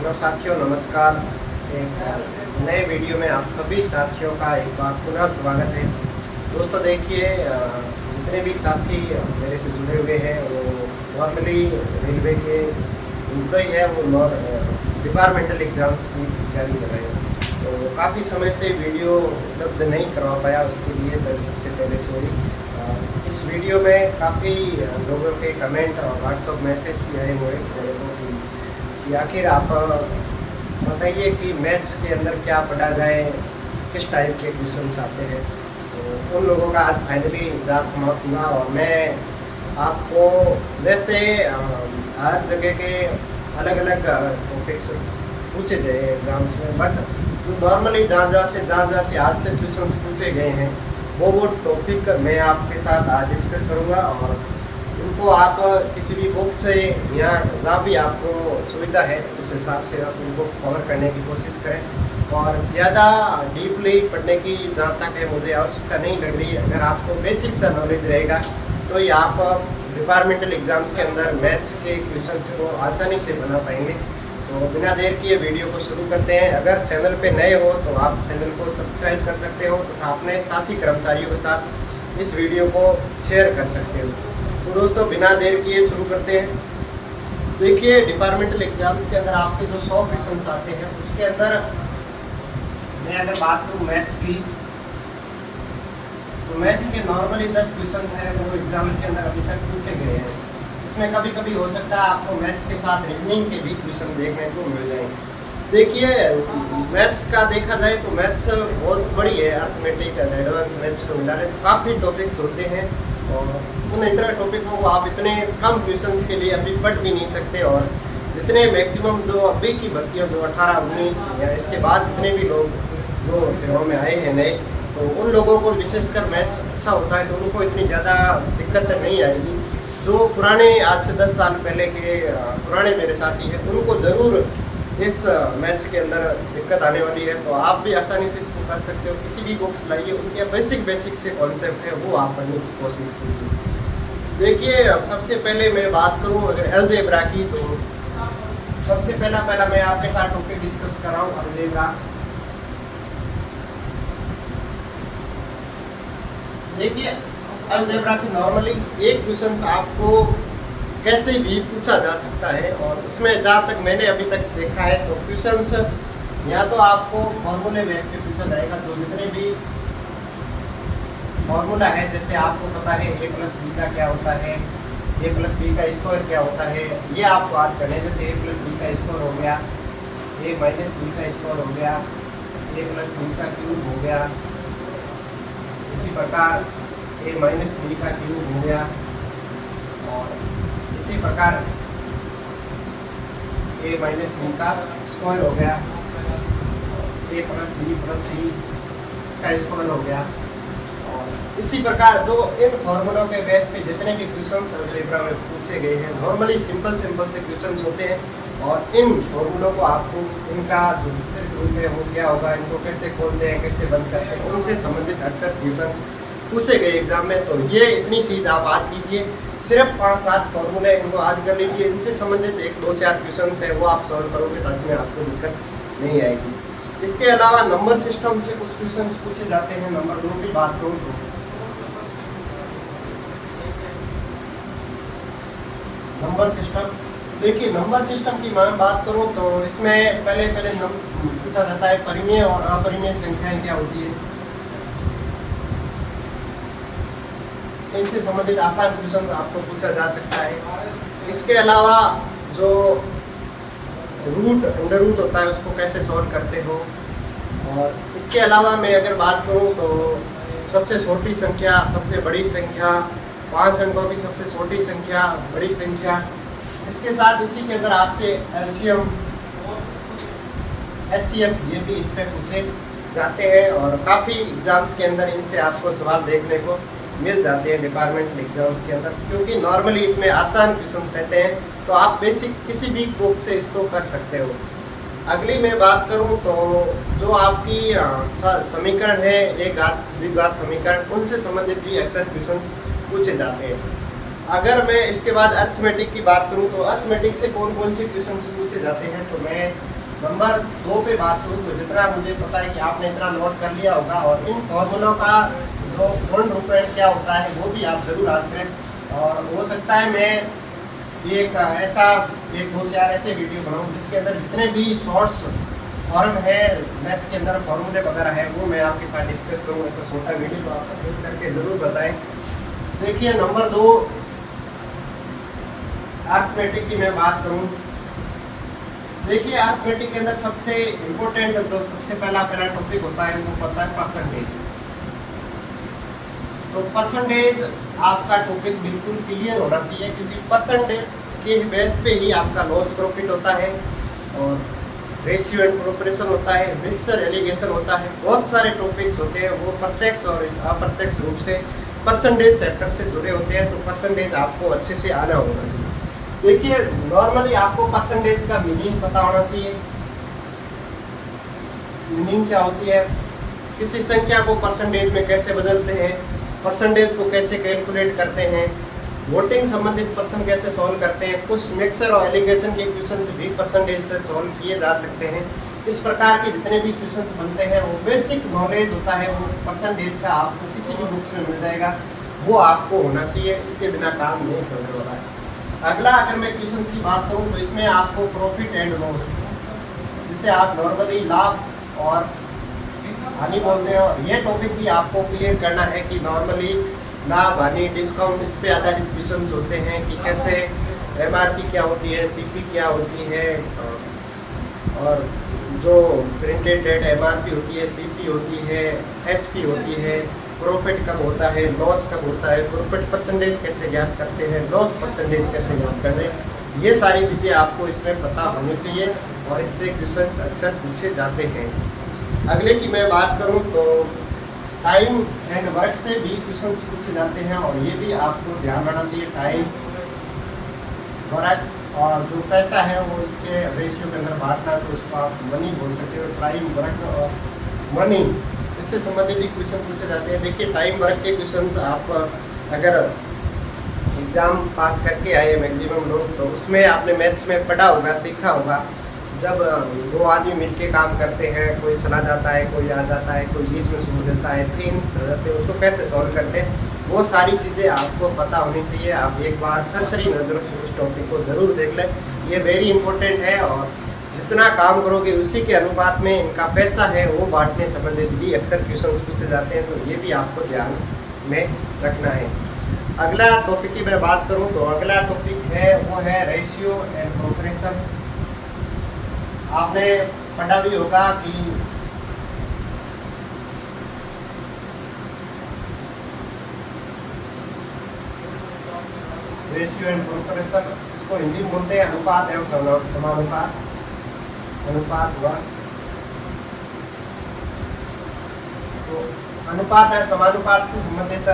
Hello साथियों, नमस्कार। एक नए वीडियो में आप सभी साथियों का एक बार पुनः स्वागत है। दोस्तों देखिए, जितने भी साथी मेरे से जुड़े हुए हैं वो नॉर्मली रेलवे के एम्प्लॉय है, वो डिपार्टमेंटल एग्ज़ाम्स की तैयारी कर रहे हैं। तो काफ़ी समय से वीडियो उपलब्ध नहीं करवा पाया, उसके लिए मैं सबसे पहले सॉरी। इस वीडियो में काफ़ी लोगों के कमेंट और व्हाट्सएप मैसेज भी आए हुए मेरे को कि आखिर आप बताइए कि मैथ्स के अंदर क्या पढ़ा जाए, किस टाइप के क्वेश्चंस आते हैं। तो उन लोगों का आज फाइनली इंतजार समाप्त हुआ और मैं आपको वैसे हर जगह के अलग अलग टॉपिक्स पूछे गए एग्ज़ाम्स में, बट जो नॉर्मली जहाँ से आज तक क्वेश्चंस पूछे गए हैं वो टॉपिक मैं आपके साथ आज डिस्कस करूँगा। और उनको आप किसी भी बुक से या जहाँ भी आपको सुविधा है उस हिसाब से आप उनको कवर करने की कोशिश करें। और ज़्यादा डीपली पढ़ने की जहाँ तक है मुझे आवश्यकता नहीं लग रही है। अगर आपको बेसिक सा नॉलेज रहेगा तो ये आप डिपार्टमेंटल एग्ज़ाम्स के अंदर मैथ्स के क्वेश्चंस को आसानी से बना पाएंगे। तो बिना देर किए वीडियो को शुरू करते हैं। अगर चैनल पे नए हो तो आप चैनल को सब्सक्राइब कर सकते हो तथा अपने साथी कर्मचारियों के साथ इस वीडियो को शेयर कर सकते हो। तो दोस्तों बिना देर किए शुरू करते हैं। देखिए, डिपार्टमेंटल एग्ज़ाम्स के अंदर आपके जो 100 क्वेश्चन आते हैं उसके अंदर मैं अगर बात करूँ मैथ्स की, तो मैथ्स के नॉर्मली 10 क्वेश्चन हैं वो एग्ज़ाम्स के अंदर अभी तक पूछे गए हैं। इसमें कभी कभी हो सकता है आपको मैथ्स के साथ रीजनिंग के भी क्वेश्चन देखने को मिल जाएंगे। देखिए, मैथ्स का देखा जाए तो मैथ्स बहुत बड़ी है, अर्थमेटिक और एडवांस मैथ्स को मिला रहे तो काफ़ी टॉपिक्स होते हैं और उन इतने टॉपिकों को आप इतने कम क्वेश्चंस के लिए अभी पढ़ भी नहीं सकते। और जितने मैक्सिमम जो अभी की भर्तियाँ जो 18-19 या इसके बाद जितने भी लोग जो सेवाओं में आए हैं नए, तो उन लोगों को विशेषकर मैथ्स अच्छा होता है तो उनको इतनी ज़्यादा दिक्कत नहीं आएगी। जो पुराने आज से 10 साल पहले के पुराने मेरे साथी हैं उनको ज़रूर इस मैथ्स के अंदर दिक्कत आने वाली है। तो आप भी आसानी से इसको कर सकते हो। किसी भी बुक्स लाइए, उनके बेसिक से कॉन्सेप्ट है वो आप पढ़ने की कोशिश कीजिए। देखिए, सबसे पहले मैं बात करूं अगर अलजेब्रा की, तो सबसे पहला मैं आपके साथ टॉपिक डिस्कस कर रहा हूँ अलजेब्रा। देखिए, अलजेब्रा से नॉर्मली एक क्वेश्चन आपको कैसे भी पूछा जा सकता है और उसमें जहाँ तक मैंने अभी तक देखा है तो क्वेश्चंस या तो आपको फॉर्मूले बेस पे पूछा जाएगा। तो जितने भी फॉर्मूला है, जैसे आपको पता है a प्लस बी का क्या होता है, a प्लस बी का स्क्वायर क्या होता है, ये आपको याद करना है। जैसे a प्लस बी का स्क्वायर हो गया, a माइनस बी का स्क्वायर हो गया, a प्लस बी का क्यूब हो गया, इसी प्रकार a माइनस बी का क्यूब हो गया, और इसी प्रकार a माइनस बी का स्क्वायर हो गया, a प्लस बी प्लस सी इसका स्क्वायर हो गया। और इसी प्रकार जो इन फॉर्मूलों के बेस पे जितने भी क्वेश्चंस अलजेब्रा में पूछे गए हैं नॉर्मली सिंपल से क्वेश्चंस होते हैं। और इन फॉर्मूलों को आपको इनका जो विस्तृत रूप है वो क्या होगा, इनको कैसे खोलते हैं, कैसे बंद करते हैं, उनसे संबंधित अक्सर क्वेश्चंस पूछे गए एग्जाम में। तो ये इतनी चीज़ आप याद कीजिए, सिर्फ 5-7 फॉर्मूले इनको याद कर लीजिए। इनसे संबंधित 1-2 से 8 क्वेश्चन है वो आप सॉल्व करोगे तो इसमें आपको दिक्कत नहीं आएगी। इसके अलावा नंबर सिस्टम से कुछ क्वेश्चन पूछे जाते हैं। नंबर 2 की बात करूँ तो नंबर सिस्टम, देखिए नंबर सिस्टम की मैं बात करूँ तो इसमें पहले पूछा जाता है परिमेय और अपरिमेय संख्याएं क्या होती है, इनसे संबंधित आसान क्वेश्चन आपको पूछा जा सकता है। इसके अलावा जो अंडर रूट होता है उसको कैसे सॉल्व करते हो। और इसके अलावा मैं अगर बात करूं तो सबसे छोटी संख्या, सबसे बड़ी संख्या, 5 अंकों की सबसे छोटी संख्या, बड़ी संख्या, इसके साथ इसी के अंदर आपसे एलसीएम एचसीएफ ये भी इसमें पूछे जाते हैं। और काफ़ी एग्जाम्स के अंदर इनसे आपको सवाल देखने को मिल जाते हैं डिपार्टमेंटल एग्जाम्स के अंदर, क्योंकि नॉर्मली इसमें आसान क्वेश्चंस रहते हैं तो आप बेसिक किसी भी बुक से इसको कर सकते हो। अगली मैं बात करूं तो जो आपकी समीकरण है एक घात द्विघात समीकरण, उनसे संबंधित भी अक्सर क्वेश्चंस पूछे जाते हैं। अगर मैं इसके बाद अर्थमेटिक की बात करूं तो अर्थमेटिक से कौन कौन से क्वेश्चन पूछे जाते हैं, तो मैं नंबर 2 पे बात करूं तो जितना मुझे पता है कि आपने इतना नोट कर लिया होगा, और इन फॉर्मूलों का जो पूर्ण रूपांतर क्या होता है वो भी आप जरूर आते हैं। और हो सकता है मैं एक ऐसा 1-2 से 4 ऐसे वीडियो बनाऊं जिसके अंदर जितने भी शॉर्ट्स फॉर्म है मैथ्स के अंदर फॉर्मूले वगैरह है वो मैं आपके साथ डिस्कस करूँगा। तो छोटा वीडियो तो आप देख करके ज़रूर बताएं। देखिए नंबर 2 अर्थमेटिक की मैं बात करूं, देखिए अर्थमेटिक के अंदर सबसे इम्पोर्टेंट जो सबसे पहला टॉपिक होता है वो होता है परसेंटेज। तो परसेंटेज आपका टॉपिक बिल्कुल क्लियर होना चाहिए, क्योंकि परसेंटेज के बेस पे ही आपका लॉस प्रॉफिट होता है, और रेशियो एंड प्रोपोर्शन होता है, मिक्सर एलिगेशन होता है, बहुत सारे टॉपिक्स होते हैं वो प्रत्यक्ष और अप्रत्यक्ष रूप से परसेंटेज सेक्टर से जुड़े होते हैं। तो परसेंटेज आपको अच्छे से आना होना चाहिए। देखिए नॉर्मली आपको परसेंटेज का मीनिंग पता होना चाहिए। मीनिंग क्या होती है, किसी संख्या को परसेंटेज में कैसे बदलते हैं, परसेंटेज को कैसे कैलकुलेट करते हैं, वोटिंग संबंधित प्रश्न कैसे सॉल्व करते हैं, कुछ मिक्सर और एलिगेशन के क्वेश्चन भी परसेंटेज से सॉल्व किए जा सकते हैं। इस प्रकार के जितने भी क्वेश्चंस बनते हैं वो बेसिक नॉलेज होता है, वो परसेंटेज का आपको किसी भी बुक्स में मिल जाएगा, वो आपको होना चाहिए, इसके बिना काम नहीं समझ हो रहा है। अगला अगर मैं क्वेश्चन की बात करूं तो इसमें आपको प्रॉफिट एंड लॉस, जिसे आप नॉर्मली लाभ और हानि बोलते हैं, और ये टॉपिक भी आपको क्लियर करना है कि नॉर्मली लाभ हानि डिस्काउंट इस पे आधारित क्वेश्चन होते हैं कि कैसे एमआरपी क्या होती है, सीपी क्या होती है, और जो प्रिंटेड रेट एमआरपी होती है, सीपी होती है, एचपी होती है, प्रॉफिट कब होता है, लॉस कब होता है, प्रॉफिट परसेंटेज कैसे ज्ञात करते हैं, लॉस परसेंटेज कैसे ज्ञात करते हैं, ये सारी चीज़ें आपको इसमें पता होनी चाहिए, और इससे क्वेश्चंस अक्सर पूछे जाते हैं। अगले की मैं बात करूं तो टाइम एंड वर्क से भी क्वेश्चंस पूछे जाते हैं, और ये भी आपको ध्यान रखना चाहिए। टाइम, वर्क और जो पैसा है वो इसके रेशियो के अंदर बांटना, तो उसको आप मनी बोल सकते हो। टाइम, वर्क और मनी, इससे संबंधित ही क्वेश्चन पूछे जाते हैं। देखिए टाइम वर्क के क्वेश्चंस आप अगर एग्ज़ाम पास करके आए मैक्सिमम लोग, तो उसमें आपने मैथ्स में पढ़ा होगा, सीखा होगा, जब 2 आदमी मिलके काम करते हैं, कोई चला जाता है, कोई आ जाता है, कोई बीच में सुन देता है, 3 हो जाते हैं, उसको कैसे सॉल्व करते हैं, वो सारी चीज़ें आपको पता होनी चाहिए। आप एक बार सरसरी नज़रों से इस टॉपिक को ज़रूर देख लें, ये वेरी इंपॉर्टेंट है, और जितना काम करोगे उसी के अनुपात में इनका पैसा है वो बांटने संबंधित भी अक्सर क्वेश्चंस पूछे जाते हैं, तो ये भी आपको ध्यान में रखना है। अगला टॉपिक की मैं बात करूं तो अगला टॉपिक है वो है रेशियो एंड प्रोपोर्शन। आपने पढ़ा भी होगा कि रेशियो एंड प्रोपोर्शन, इसको हिंदी में बोलते हैं अनुपात एवं समानुपात। अनुपात हुआ तो अनुपात है समानुपात से संबंधित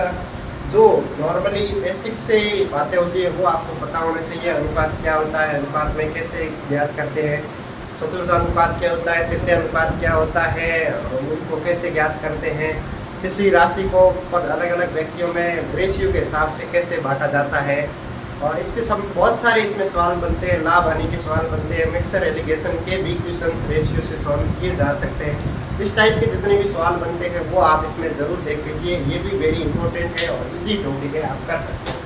जो नॉर्मली बेसिक से बातें होती है वो आपको पता होना चाहिए। अनुपात क्या होता है, अनुपात में कैसे ज्ञात करते हैं, चतुर्थ अनुपात क्या होता है, तृतीय अनुपात क्या होता है, उनको कैसे ज्ञात करते हैं, किसी राशि को अलग अलग व्यक्तियों में रेशियो के हिसाब से कैसे बांटा जाता है, और इसके सब बहुत सारे इसमें सवाल बनते हैं, लाभ हानि के सवाल बनते हैं, मिक्सर एलिगेशन के भी क्वेश्चंस रेशियो से सॉल्व किए जा सकते हैं। इस टाइप के जितने भी सवाल बनते हैं वो आप इसमें ज़रूर देख लीजिए, ये भी वेरी इंपॉर्टेंट है और इजी टॉपिक है, आप कर सकते हैं।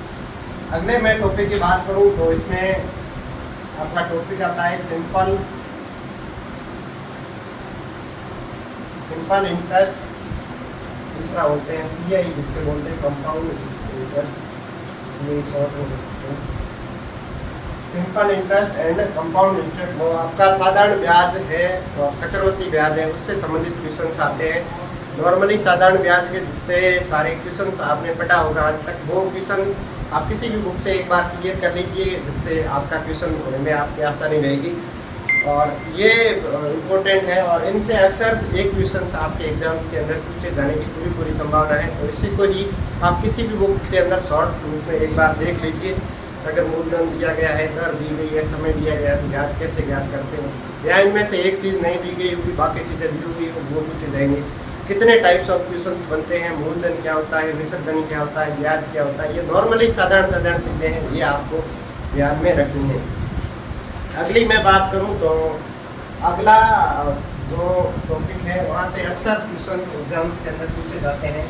अगले मैं टॉपिक की बात करूँ तो इसमें आपका टॉपिक आता है सिंपल इंटरेस्ट, दूसरा बोलते हैं CI, जिसके बोलते हैं कंपाउंड इंटरेस्ट, ये शॉर्ट हो सकते हैं। Simple interest and compound interest, वो आपका साधारण ब्याज है और चक्रवृद्धि ब्याज है, उससे संबंधित क्वेश्चंस आते हैं। नॉर्मली साधारण ब्याज के जितने सारे क्वेश्चंस आपने पढ़ा होगा आज तक, वो क्वेश्चन आप किसी भी बुक से एक बार क्लियर कर लीजिए, जिससे आपका क्वेश्चन होने में आपकी आसानी रहेगी, और ये इम्पोर्टेंट है, और इनसे अक्सर एक क्वेश्चन आपके एग्जाम्स के अंदर पूछे जाने की पूरी संभावना है। तो इसी को ही आप किसी भी बुक के अंदर शॉर्ट रूप में एक बार देख लीजिए। अगर मूलधन दिया गया है, दर दी गई है, समय दिया गया है, तो ब्याज कैसे ज्ञात करते हैं, या इनमें से एक चीज़ नहीं दी गई होगी, बाकी चीज़ें दी होगी वो पूछे जाएंगे। कितने टाइप्स ऑफ क्वेश्चंस बनते हैं, मूलधन क्या होता है, विसर्जन क्या होता है, ब्याज क्या होता है, ये नॉर्मली साधारण चीज़ें हैं, ये आपको ध्यान में रखनी है। अगली मैं बात करूं तो अगला जो टॉपिक है वहाँ से अक्सर क्वेश्चंस एग्जाम के अंदर पूछे जाते हैं,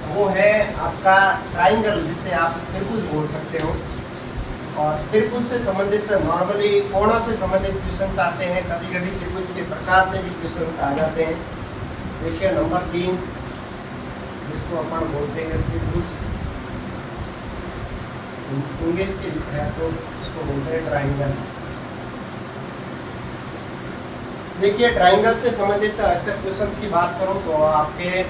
वो है आपका ट्राइंगल, जिसे आप त्रिभुज बोल सकते हो। और त्रिभुज से संबंधित नॉर्मली कोणों से संबंधित क्वेश्चंस आते हैं, कभी कभी त्रिभुज के प्रकार से भी क्वेश्चंस आ जाते हैं। देखिए नंबर 3, जिसको अपन बोलते हैं त्रिभुज, इंग्लिश के है तो उसको बोलते हैं ट्राइंगल। देखिए ट्राइंगल से संबंधित अक्सर क्वेश्चंस की बात करूं तो आपके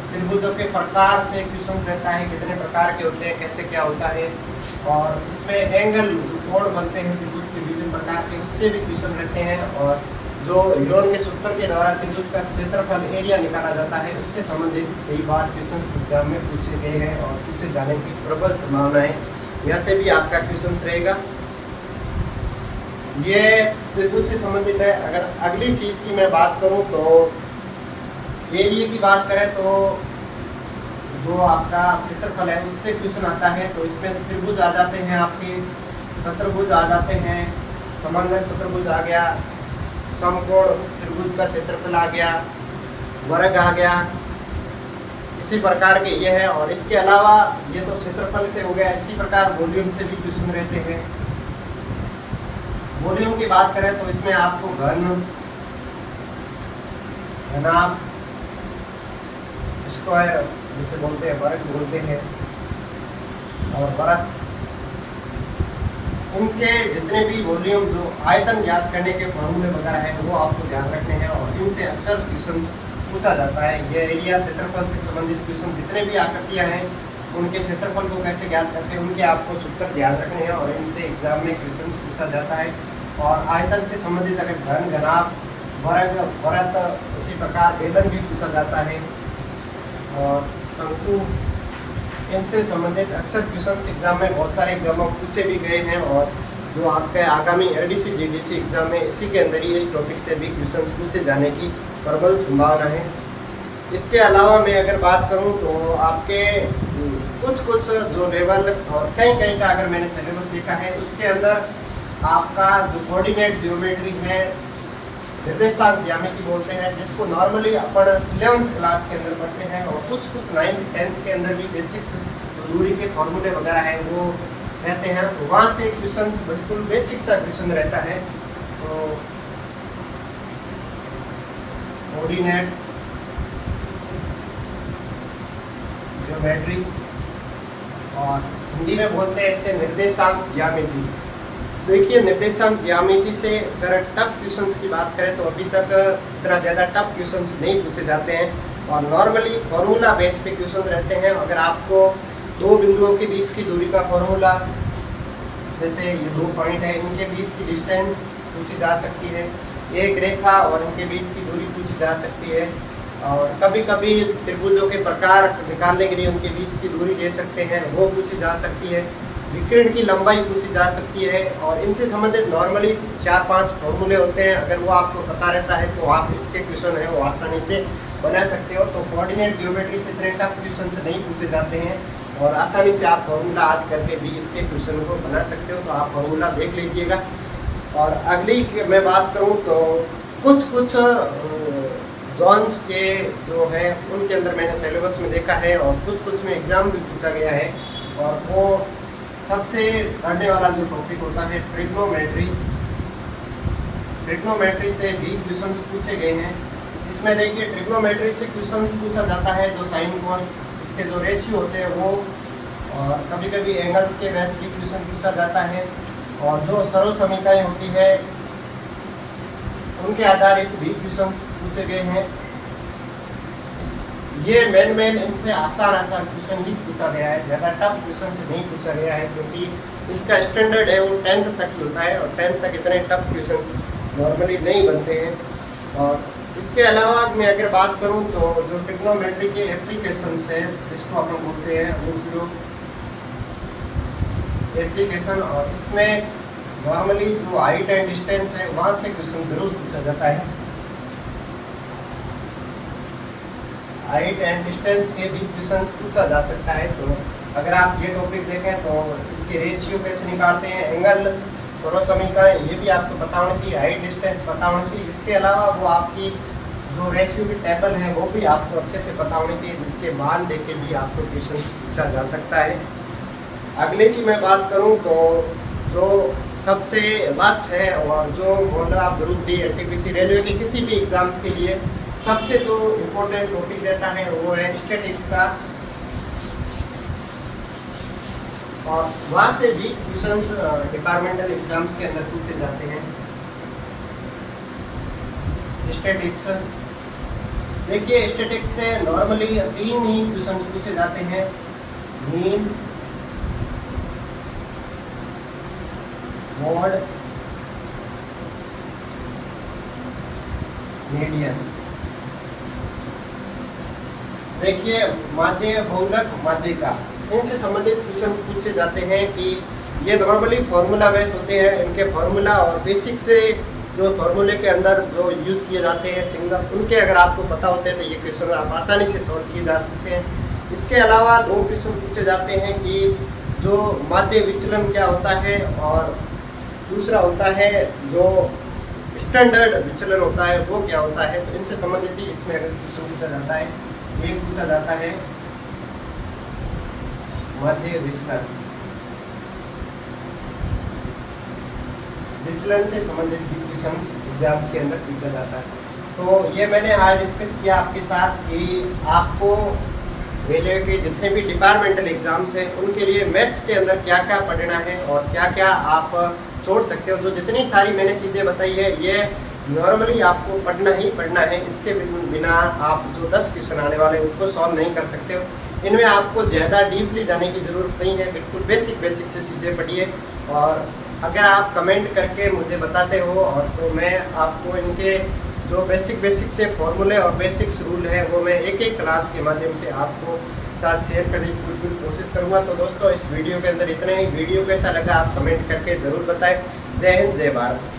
त्रिभुजों के प्रकार से क्वेश्चन रहता है, कितने प्रकार के होते हैं, कैसे क्या होता है, और इसमें एंगल कोण बनते हैं त्रिभुज के विभिन्न प्रकार के, उससे भी क्वेश्चन रहते हैं। और जो हीरोन के सूत्र के द्वारा त्रिभुज का क्षेत्रफल एरिया निकाला जाता है, उससे संबंधित कई बार क्वेश्चन एग्जाम में पूछे गए हैं और पूछे जाने की प्रबल संभावना है। यहाँ से भी आपका क्वेश्चन रहेगा, ये त्रिभुज से संबंधित है। अगर अगली चीज़ की मैं बात करूँ तो एरिया की बात करें तो जो आपका क्षेत्रफल है उससे क्वेश्चन आता है, तो इसमें त्रिभुज आ जाते हैं, आपके शत्रुभुज आ जाते हैं, समांतर शत्रुभुज आ गया, समकोण त्रिभुज का क्षेत्रफल आ गया, वर्ग आ गया, इसी प्रकार के ये है। और इसके अलावा ये तो क्षेत्रफल से हो गया, इसी प्रकार वॉल्यूम से भी क्वेश्चन रहते हैं। वॉल्यूम की बात करें तो इसमें आपको घन, घनाभ, स्क्वायर जिसे बोलते हैं, वर्ग बोलते हैं, और वृत्त, इनके जितने भी वॉल्यूम जो आयतन ज्ञात करने के फॉर्मूले वगैरह हैं वो आपको ध्यान रखने हैं, और इनसे अक्सर क्वेश्चन पूछा जाता है। ये एरिया क्षेत्रफल से संबंधित क्वेश्चन जितने भी आकृतियां हैं उनके क्षेत्रफल को कैसे ज्ञात करते हैं उनके आपको उत्तर ध्यान रखने हैं, और इनसे एग्जाम में क्वेश्चन पूछा जाता है। और आयतन से संबंधित अगर घन, घनाभ, वर्ग, वृत्त, इसी प्रकार वेलन भी पूछा जाता है, और शंकु, इनसे संबंधित अक्सर क्वेश्चन एग्जाम में बहुत सारे एग्जाम में पूछे भी गए हैं, और जो आपके आगामी एडीसी जीडीसी एग्जाम में इसी के अंदर ही इस टॉपिक से भी क्वेश्चन पूछे जाने की प्रबल संभावना है। इसके अलावा मैं अगर बात करूं तो आपके कुछ जो लेवल और कहीं का अगर मैंने सिलेबस देखा है उसके अंदर आपका जो कोऑर्डिनेट ज्योमेट्री है, निर्देशांक ज्यामिति बोलते हैं, जिसको नॉर्मली अपन 11th क्लास के अंदर पढ़ते हैं, और कुछ 9th 10th के अंदर भी बेसिक्स दूरी के फॉर्मूले वगैरह हैं वो रहते हैं, तो वहाँ से क्वेश्चन बिल्कुल बेसिक सा क्वेश्चन रहता है। तो कोऑर्डिनेट ज्योमेट्री, और हिंदी में बोलते हैं इसे निर्देशांक ज्यामिति। देखिए निर्देशांक ज्यामिति से अगर टफ क्वेश्चंस की बात करें तो अभी तक इतना ज़्यादा टफ क्वेश्चंस नहीं पूछे जाते हैं, और नॉर्मली फॉर्मूला बेस पे क्वेश्चन रहते हैं। अगर आपको दो बिंदुओं के बीच की दूरी का फॉर्मूला, जैसे ये 2 पॉइंट है, इनके बीच की डिस्टेंस पूछी जा सकती है, एक रेखा और इनके बीच की दूरी पूछी जा सकती है, और कभी कभी त्रिभुजों के प्रकार निकालने के लिए उनके बीच की दूरी दे सकते हैं, वो पूछी जा सकती है, विकिरण की लंबाई पूछी जा सकती है, और इनसे संबंधित नॉर्मली 4-5 फॉर्मूले होते हैं। अगर वो आपको पता रहता है तो आप इसके क्वेश्चन है वो आसानी से बना सकते हो। तो कोऑर्डिनेट ज्योमेट्री से इतने टफ क्वेश्चन से नहीं पूछे जाते हैं, और आसानी से आप फॉर्मूला याद करके भी इसके क्वेश्चन को बना सकते हो। तो आप फॉर्मूला देख लीजिएगा। और अगली मैं बात करूँ तो कुछ जॉन्स के जो है उनके अंदर मैंने सिलेबस में देखा है, और कुछ में एग्ज़ाम भी पूछा गया है, और वो सबसे पढ़ने वाला जो टॉपिक होता है ट्रिग्नोमेट्री। ट्रिग्नोमेट्री से भी क्वेश्चंस पूछे गए हैं। इसमें देखिए ट्रिग्नोमेट्री से क्वेश्चंस पूछा जाता है जो साइन कोण, इसके जो रेशियो होते हैं वो, और कभी कभी एंगल के बेस भी क्वेश्चन पूछा जाता है, और जो सरल समीकरण होती है उनके आधारित भी क्वेश्चंस पूछे गए हैं। ये मेन इनसे आसान क्वेश्चन ही पूछा गया है, ज़्यादा टफ क्वेश्चन से नहीं पूछा गया है, क्योंकि इसका स्टैंडर्ड है वो 10th तक ही होता है, और 10th तक इतने टफ क्वेश्चन नॉर्मली नहीं बनते हैं। और इसके अलावा मैं अगर बात करूं तो जो ट्रिग्नोमेट्री के एप्लीकेशंस है, जिसको हम बोलते हैं अनुप्रयोग एप्लीकेशन, और इसमें नॉर्मली जो हाइट एंड डिस्टेंस है वहाँ से क्वेश्चन जरूर पूछा जाता है। हाइट एंड डिस्टेंस से भी क्वेश्चन पूछा जा सकता है। तो अगर आप ये टॉपिक देखें तो इसके रेशियो कैसे निकालते हैं, एंगल, सर्व समीकरण, ये भी आपको पता होना चाहिए, हाइट डिस्टेंस पता होना चाहिए। इसके अलावा वो आपकी जो रेशियो की टेबल है वो भी आपको अच्छे से पता होनी चाहिए, जिसके मान देख के भी आपको क्वेश्चन पूछा जा सकता है। अगले की मैं बात करूं तो जो सबसे लास्ट है और जो model of group D NTPC railway के किसी भी एग्जाम्स के लिए सबसे जो इम्पोर्टेंट टॉपिक रहता है वो है स्टैटिक्स का, और वहाँ से भी क्वेश्चंस डिपार्टमेंटल एग्जाम्स के अंदर पूछे जाते हैं। स्टैटिक्स देखिए, स्टैटिक्स से नॉर्मली 3 ही क्वेश्चन पूछे जाते हैं, मीन, मोड, मीडियन। देखिए, माध्य, बहुलक, माध्यिका, इनसे संबंधित क्वेश्चन पूछे जाते हैं कि ये नॉर्मली फॉर्मूला बेस होते हैं। इनके फॉर्मूला और बेसिक से जो फॉर्मूले के अंदर जो यूज़ किए जाते हैं सिंगल, उनके अगर आपको पता होते हैं तो ये क्वेश्चन आप आसानी से सॉल्व किए जा सकते हैं। इसके अलावा 2 क्वेश्चन पूछे जाते हैं कि जो माध्य विचलन क्या होता है, और दूसरा होता है जो स्टैंडर्ड विचलन होता है वो क्या होता है। तो इनसे संबंधित ही इसमें अगर क्वेश्चन पूछा जाता है, एक पूछा जाता है माध्य विचलन, विचलन से संबंधित क्वेश्चन एग्जाम्स के अंदर पूछा जाता है। तो ये मैंने आज डिस्कस किया आपके साथ कि आपको रेलवे के जितने भी डिपार्टमेंटल एग्जाम्स हैं उनके लिए मैथ्स के अंदर क्या क्या पढ़ना है और क्या क्या आप छोड़ सकते हो। जो जितनी सारी मैंने चीज़ें बताई है ये नॉर्मली आपको पढ़ना ही पढ़ना है, इसके बिना आप जो 10 क्वेश्चन आने वाले उनको सॉल्व नहीं कर सकते हो। इनमें आपको ज़्यादा डीपली जाने की ज़रूरत नहीं है, बिल्कुल बेसिक से चीज़ें पढ़िए। और अगर आप कमेंट करके मुझे बताते हो और तो मैं आपको इनके जो बेसिक से फॉर्मूले और बेसिक्स रूल है वो मैं एक क्लास के माध्यम से आपको साथ शेयर करने की बिल्कुल कोशिश करूँगा। तो दोस्तों, इस वीडियो के अंदर इतना ही। वीडियो कैसा लगा आप कमेंट करके ज़रूर बताएं। जय हिंद, जय भारत।